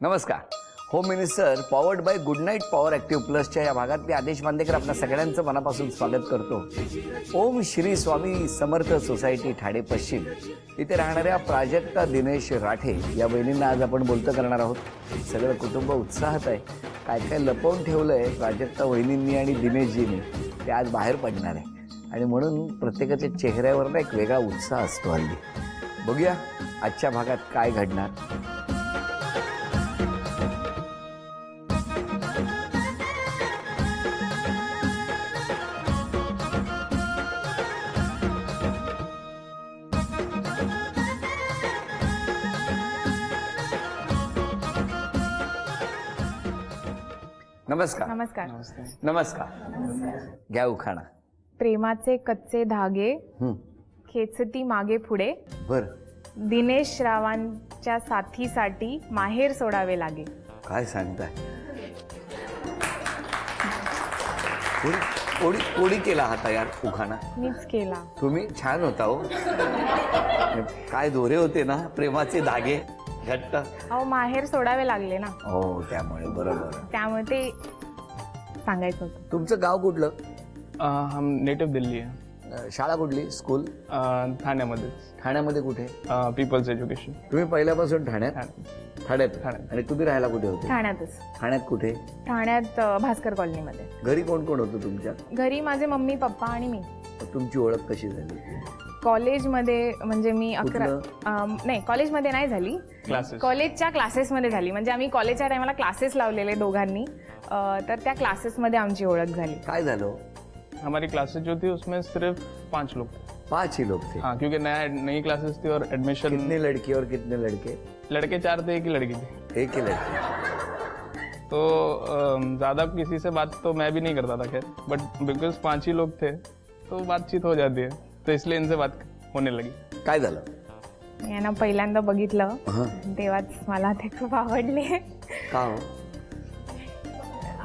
नमस्कार. Home minister powered by good night power active प्लसच्या या भागात मी आदेश बांदेकर आपल्या सगळ्यांचं मनापासून स्वागत करतो. ओम श्री स्वामी समर्थ सोसायटी ठाणे पश्चिम इथे राहणाऱ्या प्राजक्ता दिनेश राठे या बहिणींना आज आपण बोलतं करणार आहोत. सगळं कुटुंब उत्साहात आहे. काय काय लपवून ठेवलं आहे प्राजक्ता वहिनींनी आणि दिनेशजींनी ते आज बाहेर पडणार आहे आणि म्हणून प्रत्येकाच्या चेहऱ्यावर ना एक वेगळा उत्साह असतो हल्ली. बघूया आजच्या भागात काय घडणार. नमस्कार. नमस्कार. नमस्कार. घ्या उखाणा. प्रेमाचे कच्चे धागे खेचती मागे पुढे, बर. दिनेश रावांच्या साथीसाठी माहेर सोडावे लागे. काय सांगताय? कोणी केला हा तयार उखाणा? मीच केला. तुम्ही छान होता हो. काय दोरे होते ना प्रेमाचे धागे घट्ट. अहो माहेर सोडावे लागले ना, हो त्यामुळे. बरोबर. त्यामुळे ते सांगायचं होतं. तुमचं गाव कुठलं? हम नेटिव्ह दिल्ली आहे. शाळा कुठली? स्कूल? ठाण्यामध्ये. ठाण्यामध्ये कुठे? People's education. तुम्ही पहिल्यापासून ठाण्यात? ठाण्यात. ठाण्यात. आणि तुम्ही राहायला कुठे होते? ठाण्यातच. ठाण्यात कुठे? ठाण्यात भास्कर कॉलनीमध्ये. घरी कोण कोण होतं तुमच्या? घरी माझे मम्मी पप्पा आणि मी. तुमची ओळख कशी झाली? कॉलेजमध्ये म्हणजे मी 11 कुठलं? नाही कॉलेजमध्ये नाही झाली, क्लासेस. कॉलेजच्या क्लासेसमध्ये झाली. म्हणजे आम्ही कॉलेजच्या टायमाला क्लासेस लावलेले दोघांनी, तर त्या क्लासेसमध्ये आमची ओळख झाली. काय झालं? हमारी क्लासेस जो थी उसमें सिर्फ 5 लोग थे. 5 ही लोग थे. हाँ, क्योंकि नई क्लासेस थी और एडमिशन. कितने लड़की और कितने लड़के? लड़के 4 थे, एक ही लड़की थी. एक ही लड़की. तो ज़्यादा किसी से बात तो मैं भी नहीं करता था खैर, बट बिकॉज 5 ही लोग थे तो बातचीत हो जाती है, तो इसलिए इनसे बात होने लगी. काय झालं? यांना पहिल्यांदा बघितलं हं. तेव्हाच मला ते खूप आवडले. का हो?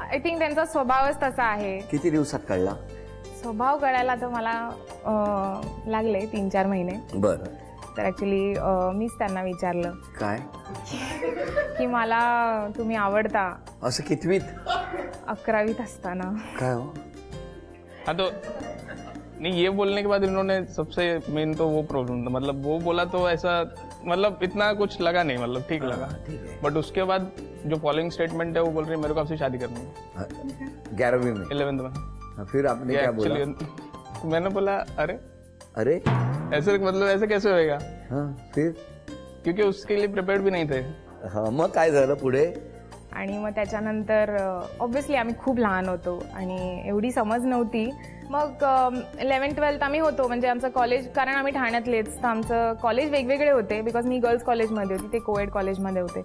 आय थिंक त्यांचा स्वभावच तसा आहे. किती दिवसात कळला? स्वभाव कळायला तर मला लागले 3-4 महिने. बरं. तर ॲक्च्युली मीच त्यांना विचारलं काय? की मला तुम्ही आवडता. असं कितवीत? 11वीत असताना. काय हो? हाँ, तो नहीं, ये बोलने के बाद इन्होंने सबसे मेन तो वो प्रॉब्लम था, मतलब वो बोला तो ऐसा मतलब इतना कुछ लगा नहीं, मतलब ठीक लगा. ठीक है. बट उसके बाद जो फॉलोइंग स्टेटमेंट है वो बोल रही है मेरे को आपसे शादी करनी है 11वीं में? 11th में. हाँ, फिर आपने क्या बोला? एक्चुअली मैंने बोला अरे अरे ऐसे मतलब ऐसे कैसे होएगा, हाँ फिर? क्योंकि उसके लिए प्रिपेयर्ड भी नहीं थे. हा, मग काय झालं पुढे? आणि मग त्याच्यानंतर ऑब्व्हियसली आम्ही खूप लहान होतो आणि एवढी समज नव्हती. मग 11th-12th आम्ही होतो, म्हणजे आमचं कॉलेज, कारण आम्ही ठाण्यातलेच, तर आमचं कॉलेज वेगवेगळे होते. बिकॉज मी गर्ल्स कॉलेजमध्ये होती, ते कोएड कॉलेजमध्ये होते.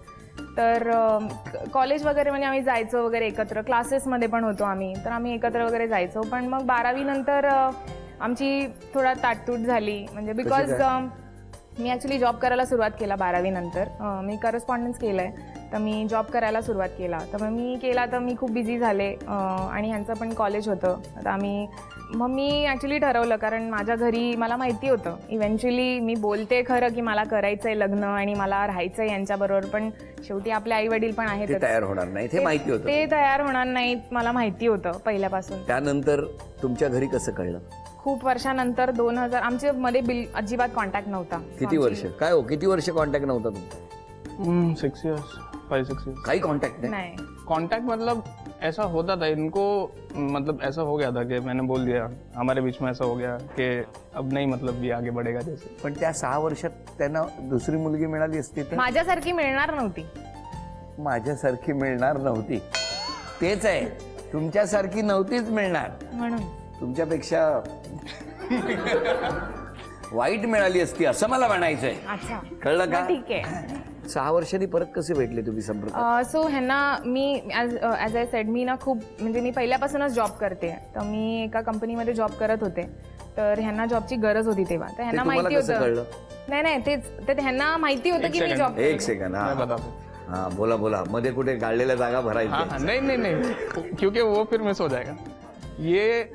तर कॉलेज वगैरे म्हणजे आम्ही जायचो वगैरे एकत्र, क्लासेसमध्ये पण होतो आम्ही, तर आम्ही एकत्र वगैरे जायचो. पण मग 12वी नंतर आमची थोडा ताटतूट झाली. म्हणजे बिकॉज मी ॲक्च्युली जॉब करायला सुरुवात केला 12वी नंतर. मी करस्पॉन्डन्स केलं आहे, तर मी जॉब करायला सुरुवात केला. तर मग मी केला तर मी खूप बिझी झाले आणि ह्यांचं पण कॉलेज होतं. तर मग मी ॲक्च्युली ठरवलं, कारण माझ्या घरी मला माहिती होतं इव्हेंच्युअली मी बोलते खरं की मला करायचं आहे लग्न आणि मला राहायचं आहे यांच्याबरोबर, पण शेवटी आपले आई वडील पण आहेत, ते तयार होणार नाही हे माहिती होतं. ते तयार होणार नाहीत मला माहिती होतं पहिल्यापासून. त्यानंतर तुमच्या घरी कसं कळलं? खूप वर्षानंतर 2000 आमच्या मध्ये अजिबात कॉन्टॅक्ट नव्हता. किती वर्ष? काय हो, किती वर्ष कॉन्टॅक्ट नव्हता तुमचा? 6 years, 5-6 years. काही कॉन्टॅक्ट नाही? नाही. कांटेक्ट मतलब ऐसा होता था इनको, मतलब ऐसा हो गया था कि मैंने बोल दिया हमारे बीच में ऐसा हो गया कि अब नहीं, मतलब ये आगे बढ़ेगा जैसे. पण त्या 6 वर्षात त्यांना दुसरी मुलगी मिळाली असती तर? माझ्यासारखी मिळणार नव्हती. माझ्यासारखी मिळणार नव्हती, तेच आहे. तुमच्यासारखी नव्हतीच मिळणार, म्हणून तुमच्यापेक्षा वाईट मिळाली असती असं मला म्हणायचंय. अच्छा, कळलं का? मग ठीक आहे. 6 वर्षांनी परत कसे भेटले तुम्ही संपर्क? सो ह्यांना मी ॲज आय सेड, मी ना खूप, म्हणजे मी पहिल्यापासूनच जॉब करते. तर मी एका कंपनीमध्ये जॉब करत होते, तर ह्यांना जॉबची गरज होती तेव्हा. तर ह्यांना माहिती होतं. नाही तेच, तर ह्यांना माहिती होतं की मी जॉब. एक सेकंड. मैं हा बताता हूँ. हा, बोला. मध्ये कुठे गाळलेल्या जागा हाँ भरायची? नहीं, क्योंकि वो फिर मिस हो जाएगा. ये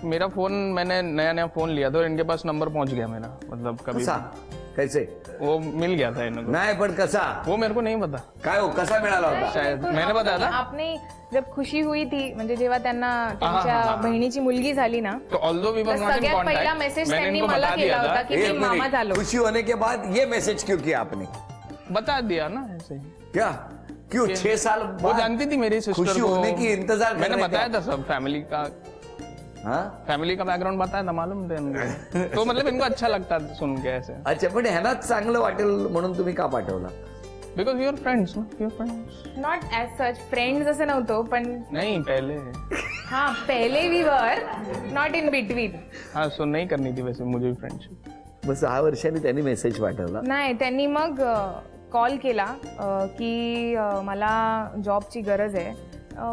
मेरा फोन, मैंने नया फोन लिया था और इनके पास नंबर पहुंच गया मेरा, मतलब कभी कसा? कैसे वो मिल गया था इनको, नाही पण कसा वो मेरे को नहीं पता, काय हो कसा मिळाला होता शायद मैंने बताया था. आपने जब खुशी हुई थी म्हणजे जेव्हा त्यांना त्यांच्या बहिणीची मुलगी झाली ना, तो ऑल्दो वी वर तर नॉट इन सगळ्यात पहिला कॉन्टैक्ट, मेसेज मैंने त्यांनी इनको मला बता केला दिया होता था. की एक मी मामा मिनिट, झालो. खुशी होने के बाद ये मैसेज क्यों किया आपने बता दिया ना ऐसे ही. क्या क्यों 6 साल वो बाद जानती थी मेरी सिस्टर खुशी को, होने की इंतजार कर मैंने रहे थे बताया आप. था सब फैमिली का, हाँ फैमिली का बैकग्राउंड बताया था, मालूम थे इनको. तो मतलब इनको अच्छा लगता था सुन के ऐसे, अच्छा पण ह्यालाच चांगलं वाटेल म्हणून तुम्ही का पाठवला because your friends, your friends. Not as such friends असं नव्हतो, पण नहीं पहले, हा पहिले we were not in between. हाँ सो नहीं करनी थी वैसे मुझे भी फ्रेंडशिप. मग 6 वर्षांनी त्यांनी मेसेज पाठवला नाही, त्यांनी मग कॉल केला की मला जॉबची गरज आहे,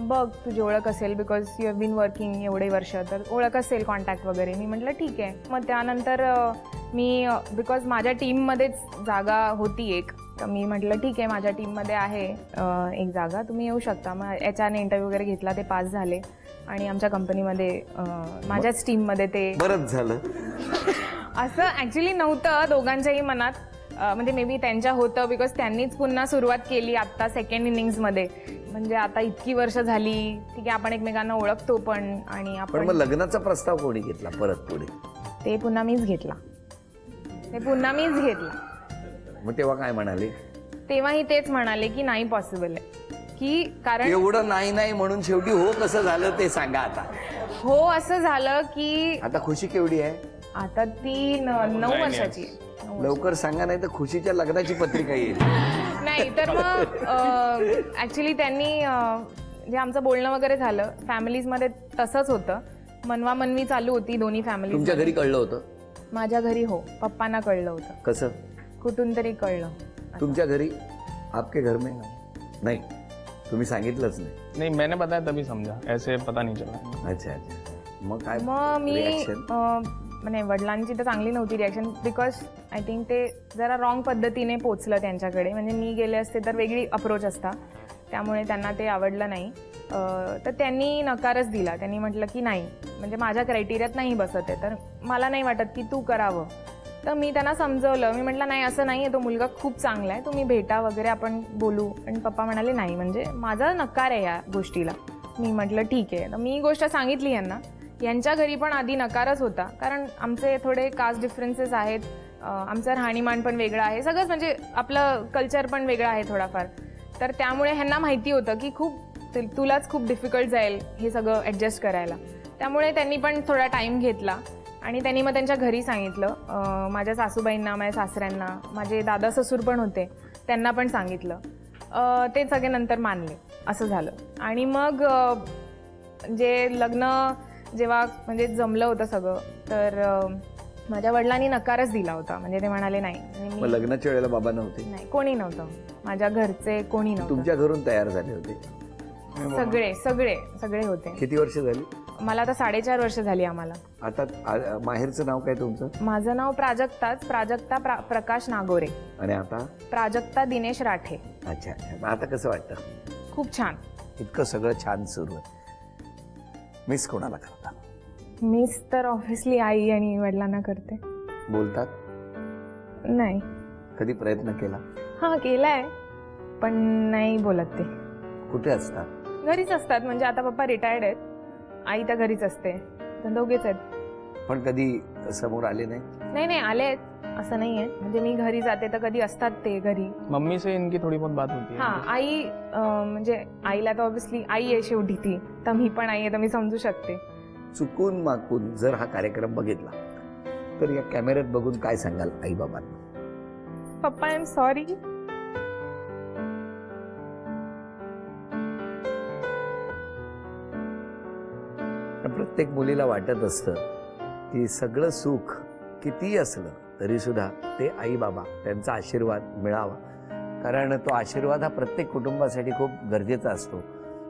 बघ तुझी ओळख असेल because you have been working एवढे वर्ष, तर ओळख असेल कॉन्टॅक्ट वगैरे. मी म्हटलं ठीक आहे. मग त्यानंतर मी बिकॉज माझ्या टीममध्येच जागा होती एक, तर मी म्हटलं ठीक आहे माझ्या टीममध्ये आहे एक जागा, तुम्ही येऊ शकता. मग HR-ने इंटरव्ह्यू वगैरे घेतला, ते पास झाले आणि आमच्या कंपनीमध्ये माझ्याच टीममध्ये ते. बरंच झालं. असं ॲक्च्युली नव्हतं दोघांच्याही मनात, म्हणजे मे बी त्यांच्या होतं बिकॉज त्यांनीच पुन्हा सुरुवात केली आत्ता सेकंड इनिंग्समध्ये. म्हणजे आता इतकी वर्ष झाली, ठीक आहे आपण एकमेकांना ओळखतो पण, आणि पण आपण मग लग्नाचा प्रस्ताव कोणी घेतला परत पुढे ते पुन्हा मीच घेतला. मग तेव्हा काय म्हणाले तेव्हाही तेच म्हणाले की नाही पॉसिबल आहे, की कारण एवढं नाही नाही म्हणून शेवटी हो कसं झालं ते सांगा आता. हो असं झालं की आता खुशी केवढी आहे आता ती 9 वर्षाची आहे. लवकर सांगा नाही तर खुशीच्या लग्नाची पत्रिका येईल. नाही तर मग ऍक्च्युली त्यांनी जे आमचं बोलणं वगैरे झालं फॅमिलीजमध्ये तसंच होतं, मनवामनवी चालू होती दोन्ही फॅमिली. तुमच्या घरी कळलं होतं माझ्या घरी हो, पप्पांना कळलं होतं, कसं कुठून तरी कळलं. तुमच्या घरी आपके घर में नाही तुम्ही सांगितलंच नाही. नहीं मैंने बताया तभी समझा, ऐसे पता नहीं चला. अच्छा अच्छा मग काय मग मी reaction? म्हणजे वडिलांची तर चांगली नव्हती रिॲक्शन बिकॉज आय थिंक ते जरा रॉंग पद्धतीने पोचलं त्यांच्याकडे. म्हणजे मी गेले असते तर वेगळी अप्रोच असता, त्यामुळे त्यांना ते आवडलं नाही. तर त्यांनी नकारच दिला. त्यांनी म्हटलं की नाही म्हणजे माझ्या क्रायटेरियात नाही बसत आहे, तर मला नाही वाटत की तू करावं. तर मी त्यांना समजवलं, मी म्हटलं नाही असं नाही आहे, तो मुलगा खूप चांगला आहे, तुम्ही भेटा वगैरे आपण बोलू. आणि पप्पा म्हणाले नाही म्हणजे माझा नकार आहे या गोष्टीला. मी म्हटलं ठीक आहे. तर मी ही गोष्ट सांगितली यांना. यांच्या घरी पण आधी नकारच होता, कारण आमचे थोडे कास्ट डिफरन्सेस आहेत, आमचं राहणीमान पण वेगळं आहे, सगळंच म्हणजे आपलं कल्चर पण वेगळं आहे थोडाफार. तर त्यामुळे ह्यांना माहिती होतं की तुलाच खूप डिफिकल्ट जाईल हे सगळं ॲडजस्ट करायला. त्यामुळे त्यांनी पण थोडा टाईम घेतला आणि त्यांनी मग त्यांच्या घरी सांगितलं. माझ्या सासूबाईंना, माझ्या सासऱ्यांना, माझे दादा ससूर पण होते, त्यांना पण सांगितलं. ते सगळे नंतर मानले. असं झालं. आणि मग जे लग्न जेव्हा म्हणजे जमलं होतं सगळं, तर माझ्या वडिलांनी नकारच दिला होता. म्हणजे ते म्हणाले नाही. आणि मग लग्नाच्या वेळेला बाबा नव्हते नाही, कोणी नव्हतं, माझ्या घरचे कोणी नव्हतं. तुमच्या घरून तयार झाले होते सगळे सगळे सगळे होते. किती वर्ष झाली मला आता 4.5 वर्ष झाली आम्हाला. आता माहेरचं नाव काय तुमचं? माझं नाव प्राजक्ता प्रकाश नागोरे. आणि आता प्राजक्ता दिनेश राठे. अच्छा अच्छा मग आता कसं वाटतं? खूप छान. इतकं सगळं छान सुरू आहे. मिस कोणाला करता? मिस तर ऑब्व्हियसली आई आणि वडिलांना करते. बोलतात नाही. कधी प्रयत्न केला? हा केलाय पण नाही बोलत. ते कुठे असतात? घरीच असतात. म्हणजे आता पप्पा रिटायर्ड आहेत, आई तर घरीच असते, तर दोघेच आहेत. पण कधी समोर आले नाही? नाही आलेत, असं नाही आहे. म्हणजे मी घरी जाते तर कधी असतात ते घरी. मम्मी से इनकी थोड़ी बहुत बात होती है. हा आई म्हणजे आईला तर ऑब्व्हियसली आई आहे शेवटी ती, तर मी पण आई आहे, तर मी समजू शकते. चुकून माकून जर हा कार्यक्रम बघितला तर या कॅमेऱ्यात बघून काय सांगाल आई बाबांना? पप्पा आय एम सॉरी. प्रत्येक मुलीला वाटत असतं की सगळं सुख कितीही असलं तरी सुद्धा ते आई बाबा त्यांचा आशीर्वाद मिळावा, कारण तो आशीर्वाद हा प्रत्येक कुटुंबासाठी खूप गरजेचा असतो.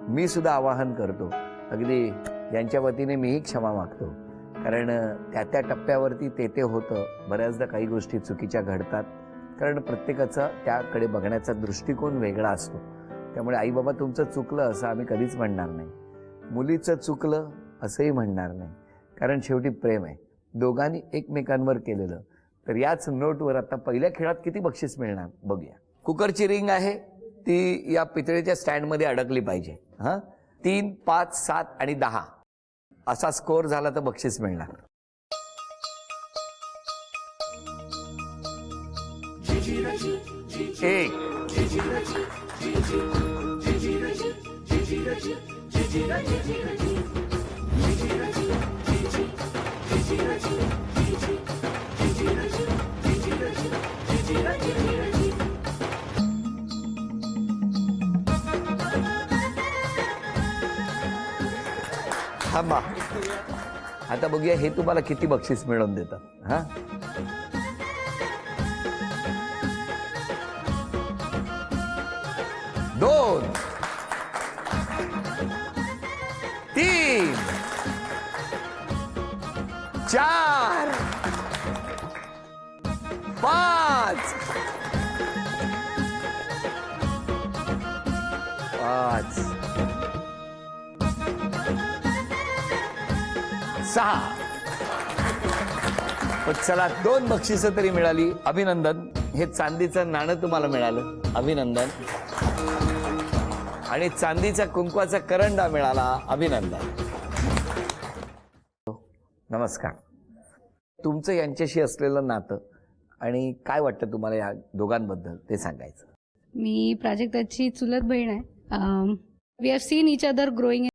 मी सुद्धा आवाहन करतो, अगदी यांच्या वतीने मीही क्षमा मागतो, कारण त्या टप्प्यावरती ते होतं. बऱ्याचदा काही गोष्टी चुकीच्या घडतात, कारण प्रत्येकाचा त्याकडे बघण्याचा दृष्टिकोन वेगळा असतो. त्यामुळे आई बाबा तुमचं चुकलं असं आम्ही कधीच म्हणणार नाही, मुलीचं चुकलं असंही म्हणणार नाही, कारण शेवटी प्रेम आहे. दोघांनी एकमेकांवर केलेलं तर याच नोटवर आता पहिल्या खेळात किती बक्षीस मिळणार बघूया. कुकरची रिंग आहे ती या पितळेच्या स्टँडमध्ये अडकली पाहिजे. हां, 3, 5, 7 आणि 10 असा स्कोअर झाला तर बक्षीस मिळणार. एक, थांबा. आता बघूया हे तुम्हाला किती बक्षीस मिळवून देतात. हा, 2, 3, 4, 5, 6. पण चला 2 बक्षिसं तरी मिळाली. अभिनंदन. हे चांदीचं नाणं तुम्हाला मिळालं. अभिनंदन. आणि चांदीचा कुंकवाचा करंडा मिळाला. अभिनंदन. नमस्कार. तुमचं यांच्याशी असलेलं नातं आणि काय वाटतं तुम्हाला या दोघांबद्दल ते सांगायचं. मी प्राजक्ताची चुलत बहीण आहे. We have seen each other growing.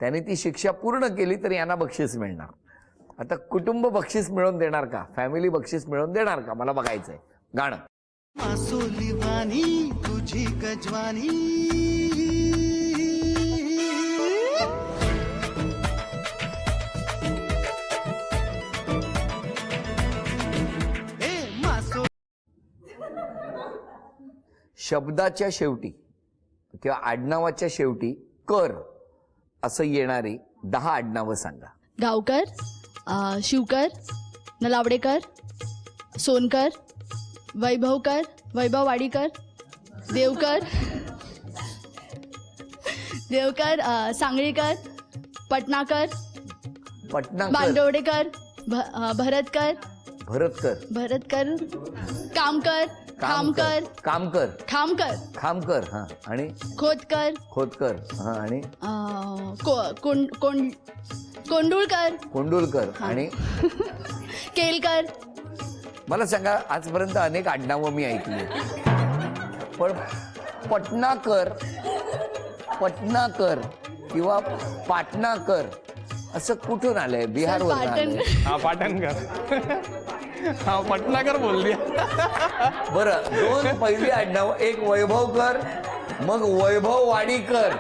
त्याने ती शिक्षा पूर्ण केली तर यांना बक्षीस मिळणार. आता कुटुंब बक्षीस मिळवून देणार का, फॅमिली बक्षीस मिळवून देणार का, मला बघायचंय. गाणं. मासोली वाणी तुझी गजवानी शब्दाच्या शेवटी किंवा आडनावाच्या शेवटी कर असं येणारी 10 आडनावं सांगा. गावकर, शिवकर, नलावडेकर, सोनकर, वैभवकर, वैभव वाडीकर, देवकर, सांगळीकर, पटनाकर, बांदवडेकर, भरतकर, कामकर, खामकर, हा, आणि खोतकर, हा, आणि कोंडुळकर, आणि केलकर. मला सांगा, आजपर्यंत अनेक आडनावं मी ऐकली, पण पटनाकर किंवा पाटणाकर असं कुठून आलंय? बिहारवर आलंय. हाँ पाटणकर. हाँ पटनाकर बोल दिया. बरं, 2 पहिली आडनावं, एक वैभवकर, मग वैभव वाडीकर.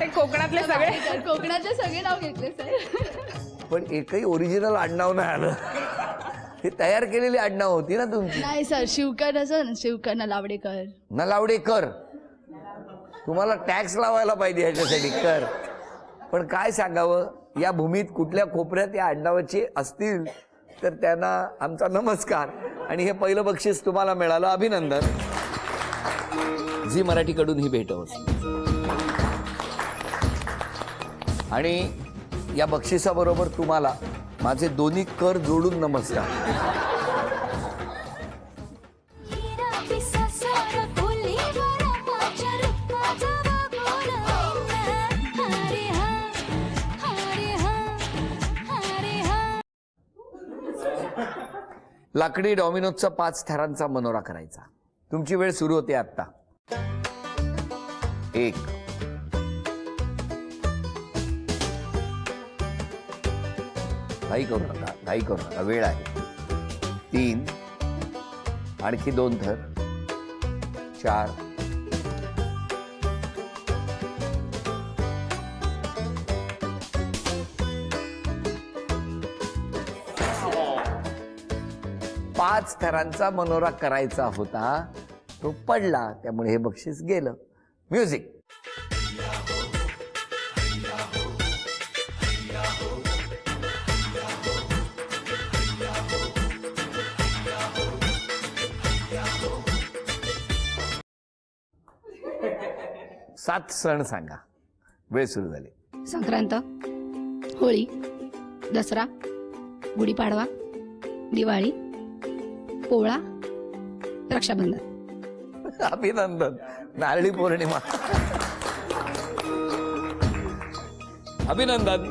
ते कोकणातले सगळे कोकणाचे सगळे नाव घेतले सर. पण एकही ओरिजिनल आडनाव नाही आलं. हे तयार केलेली आडनाव होती ना तुमची. नाही सर, शिवकर असं शिवकर नलावडेकर. नलावडेकर. तुम्हाला टॅक्स लावायला पाहिजे ह्याच्यासाठी कर. पण काय सांगावं, या भूमीत कुठल्या कोपऱ्यात या आडनावाचे असतील तर त्यांना आमचा नमस्कार. आणि हे पहिलं बक्षीस तुम्हाला मिळालं, अभिनंदन. झी मराठीकडून ही भेट आणि या बक्षिसाबरोबर तुम्हाला माझे दोन्ही कर जोडून नमस्कार. लाकडी डॉमिनोजचा 5 थरांचा मनोरा करायचा. तुमची वेळ सुरू होते आता. 1 घाई करू नका, वेळ आहे. 3 आणखी 2 थर. 4 5 थरांचा मनोरा करायचा होता, तो पडला, त्यामुळे हे बक्षीस गेलं. म्युझिक. सात सण सांगा. वेळ सुरू झाली. संक्रांत, होळी, दसरा, गुढीपाडवा, दिवाळी, पोळा, रक्षाबंधन. अभिनंदन. नारळी पौर्णिमा. अभिनंदन.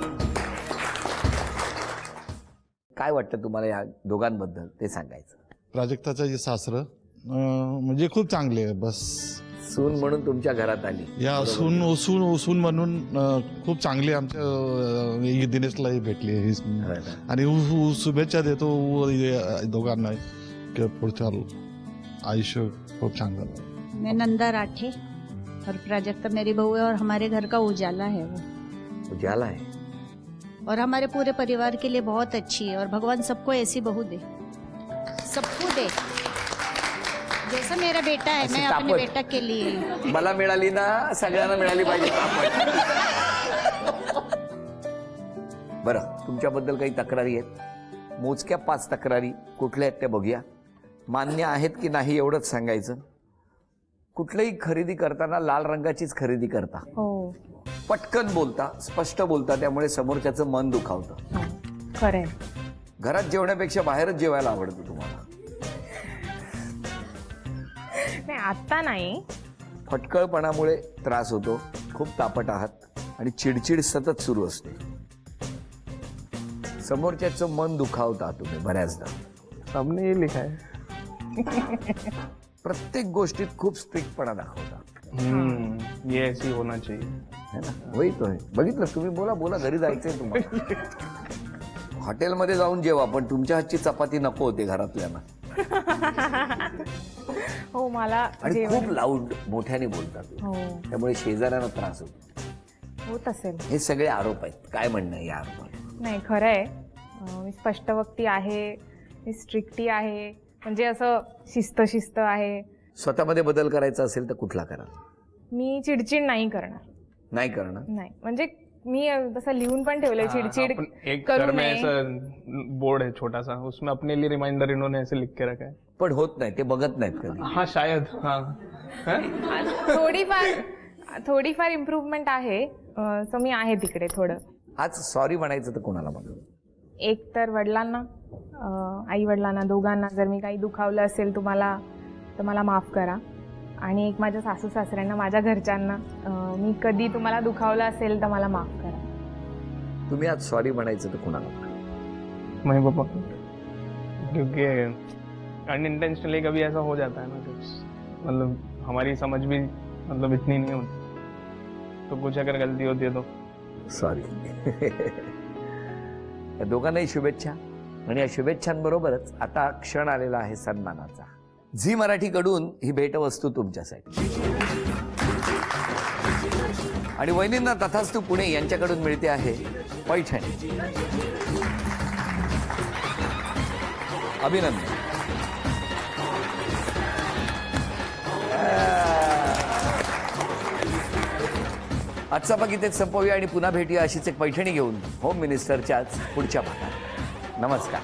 काय वाटतं तुम्हाला या दोघांबद्दल ते सांगायचं. प्राजक्ताचं जे सासरं म्हणजे खूप चांगले आहे. बस सून म्हणून तुमच्या घरात आली. या सून म्हणून खूप चांगली आमच्या दिनेशलाही भेटली आणि शुभेच्छा देतो दोघांना की पुढच्या आयुष्य खूप छान झालं. मैं नंदा राठे और प्राजक्ता मेरी बहू है और हमारे घर का उजाला है वो. उजाला है और हमारे पूरे परिवार के लिए बहुत अच्छी है और भगवान सबको ऐसी बहू दे, सबको दे. जैसा मेरा बेटा है, मैं अपने तापट. बेटा के लिए. मला मिळाली ना, सगळ्यांना मिळाली पाहिजे. बरं, तुमच्याबद्दल काही तक्रारी आहेत. मोजक्या 5 तक्रारी कुठल्या आहेत त्या बघूया. मान्य आहेत की नाही एवढंच सांगायचं. कुठलंही खरेदी करताना लाल रंगाचीच खरेदी करता. हो. पटकन बोलता, स्पष्ट बोलता, त्यामुळे समोरच्याचं मन दुखावतं. खरंय. घरात जेवण्यापेक्षा बाहेरच जेवायला आवडतं तुम्हाला. नाही, आता नाही. फटकळपणामुळे त्रास होतो. खूप तापट आहात आणि चिडचिड सतत सुरू असते. समोरच्याचं मन दुखावता तुम्ही बऱ्याचदा. सबने ये लिखा है. प्रत्येक गोष्टीत खूप स्ट्रिक्टपणा दाखवता. ये ऐसी होना चाहिए. है ना? होय तो आहे. बघितलं, तुम्ही बोला घरी जायचंय तुम्हाला. हॉटेलमध्ये जाऊन जेवा, पण तुमच्या हातची चपाती नको होते घरातल्यांना. हो, मला आणि खूप लाऊड मोठ्याने बोलतात. हो, त्यामुळे शेजाऱ्यांना त्रास होतो. होत असेल. हे सगळे आरोप आहेत. काय म्हणणं आहे या आरोपात? नाही, खरं आहे. मी स्पष्टवक्ती आहे, मी स्ट्रिक्टी आहे, म्हणजे असं शिस्त आहे. स्वतःमध्ये बदल करायचा असेल तर कुठला करा? मी चिडचिड नाही करणार. नाही करणार. नाही, म्हणजे मी तसं लिहून पण ठेवलंय, चिडचिड एक करू घर में नये. ऐसा बोर्ड है छोटा सा, उसमें अपने लिए रिमाइंडर इन्होंने ऐसे लिख के रखा है. पण होत नाही, ते बघत नाहीत कधी. हाँ शायद. हाँ थोडीफार इम्प्रूव्हमेंट आहे. सो मी आहे तिकडे थोडं. आज सॉरी म्हणायचं तर कोणाला म्हणू? एक तर वडिलांना, आई वडिलांना, दोघांना. जर मी काही दुखावलं असेल तुम्हाला तर मला माफ करा. आणि एक माझ्या सासू सासऱ्यांना, माझ्या घरच्यांना, मी कधी तुम्हाला दुखावलं असेल तर मला माफ करा. तुम्ही आज सॉरी म्हणायचं तर कोणाला? मम्मी पापा, क्योंकि अनइंटेंशनली कभी ऐसा हो जाता है ना कुछ, मतलब हमारी समझ भी मतलब इतनी नहीं होती, तो कुछ अगर गलती होती है तो सॉरी. या दोघांनाही शुभेच्छा. आणि या शुभेच्छांबरोबरच आता क्षण आलेला आहे सन्मानाचा. झी मराठीकडून ही भेटवस्तू तुमच्यासाठी. आणि वहिनींना तथास्तु पुणे यांच्याकडून मिळते आहे पैठणी. अभिनंदन. आजचा भाग इथेच संपवूया आणि पुन्हा भेटूया अशीच एक पैठणी घेऊन होम मिनिस्टरच्याच पुढच्या भागात. नमस्कार.